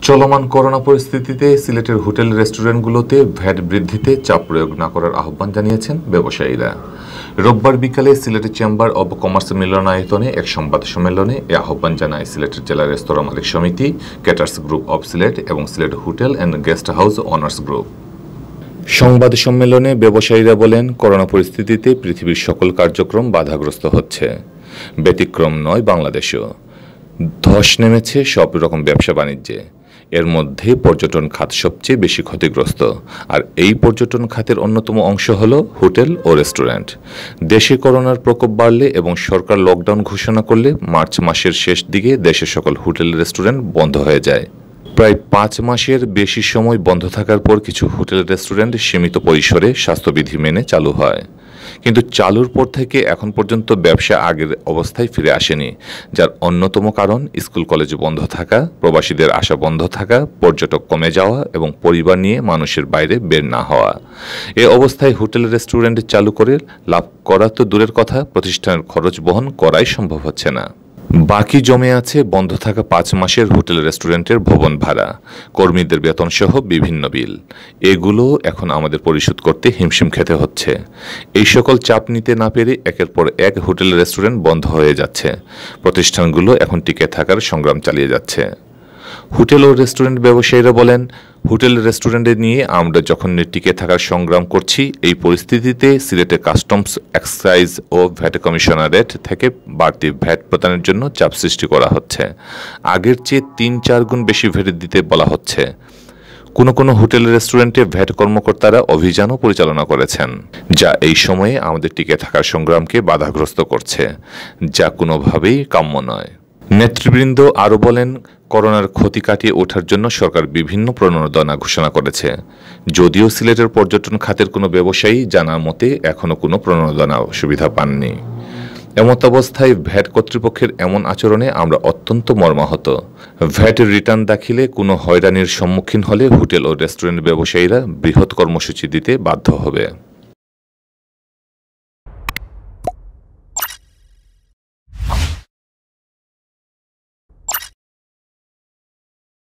চলমান করোনা পরিস্থিতিতে সিলেটের হোটেল রেস্টুরেন্টগুলোতে ভ্যাট বৃদ্ধিতে চাপ প্রয়োগ না করার আহ্বান জানিয়েছেন ব্যবসায়ীরা। রোববার বিকালে সিলেটের চেম্বার অব কমার্স মিলনায়তনে এক সংবাদ সম্মেলনে এ আহ্বান জানায় সিলেটের জেলা রেস্তোরাঁ মালিক সমিতি, ক্যাটার্স গ্রুপ অব সিলেট এবং Sylhet hotel and guest house honours group. সংবাদ সম্মেলনে ব্যবসায়ীরা বলেন, করোনা পরিস্থিতিতে পৃথিবীর সকল কার্যক্রম বাধাগ্রস্ত হচ্ছে, ব্যতিক্রম নয় বাংলাদেশও। ধস নেমেছে সব রকম ব্যবসা বাণিজ্যে। এর মধ্যে পর্যটন খাত সবচেয়ে বেশি ক্ষতিগ্রস্ত, আর এই পর্যটন খাতের অন্যতম অংশ হল হোটেল ও রেস্টুরেন্ট। দেশে করোনার প্রকোপ বাড়লে এবং সরকার লকডাউন ঘোষণা করলে মার্চ মাসের শেষ দিকে দেশের সকল হোটেল রেস্টুরেন্ট বন্ধ হয়ে যায়। প্রায় 5 মাসের বেশি সময় বন্ধ থাকার পর কিছু হোটেল রেস্টুরেন্ট সীমিত পরিসরে স্বাস্থ্যবিধি মেনে চালু হয়, কিন্তু চালুর পর থেকে এখন পর্যন্ত ব্যবসা আগের অবস্থায় ফিরে আসেনি, যার অন্যতম কারণ স্কুল কলেজ বন্ধ থাকা, প্রবাসীদের আসা বন্ধ থাকা, পর্যটক কমে যাওয়া এবং পরিবার নিয়ে মানুষের বাইরে বের না হওয়া। এ অবস্থায় হোটেল রেস্টুরেন্ট চালু করে লাভ করা তো দূরের কথা, প্রতিষ্ঠানের খরচ বহন করাই সম্ভব হচ্ছে না। বাকি জমে আছে বন্ধ থাকা 5 মাসের হোটেল রেস্টুরেন্টের ভবন ভাড়া, কর্মীদের বেতন সহ বিভিন্ন বিল। এগুলো এখন আমাদের পরিশোধ করতে হিমশিম খেতে হচ্ছে। এই সকল চাপ নিতে না পেরে একের পর এক হোটেল রেস্টুরেন্ট বন্ধ হয়ে যাচ্ছে। প্রতিষ্ঠানগুলো এখন টিকে থাকার সংগ্রাম চালিয়ে যাচ্ছে। হোটেল ও রেস্টুরেন্ট ব্যবসায়ীরা বলেন, হোটেল রেস্টুরেন্টে নিয়ে আমরা যখন টিকে থাকার সংগ্রাম করছি, এই পরিস্থিতিতে সিলেটে কাস্টমস, এক্সাইজ ও ভ্যাট কমিশনারেট থেকে বাড়তি ভ্যাট প্রদানের জন্য চাপ সৃষ্টি করা হচ্ছে। আগের চেয়ে 3-4 গুণ বেশি ভ্যাট দিতে বলা হচ্ছে। কোনো হোটেল রেস্টুরেন্টে ভ্যাট কর্মকর্তারা অভিযানও পরিচালনা করেছেন, যা এই সময়ে আমাদের টিকে থাকার সংগ্রামকে বাধাগ্রস্ত করছে, যা কোনোভাবেই কাম্য নয়। নেতৃবৃন্দ আরও বলেন, করোনার ক্ষতি কাটিয়ে ওঠার জন্য সরকার বিভিন্ন প্রণোদনা ঘোষণা করেছে, যদিও সিলেটের পর্যটন খাতের কোনো ব্যবসায়ী জানার মতে এখনও কোনো প্রণোদনা সুবিধা পাননি। এমতাবস্থায় ভ্যাট কর্তৃপক্ষের এমন আচরণে আমরা অত্যন্ত মর্মাহত। ভ্যাট রিটার্ন দাখিলে কোনো হয়রানির সম্মুখীন হলে হোটেল ও রেস্টুরেন্ট ব্যবসায়ীরা বৃহৎ কর্মসূচি দিতে বাধ্য হবে।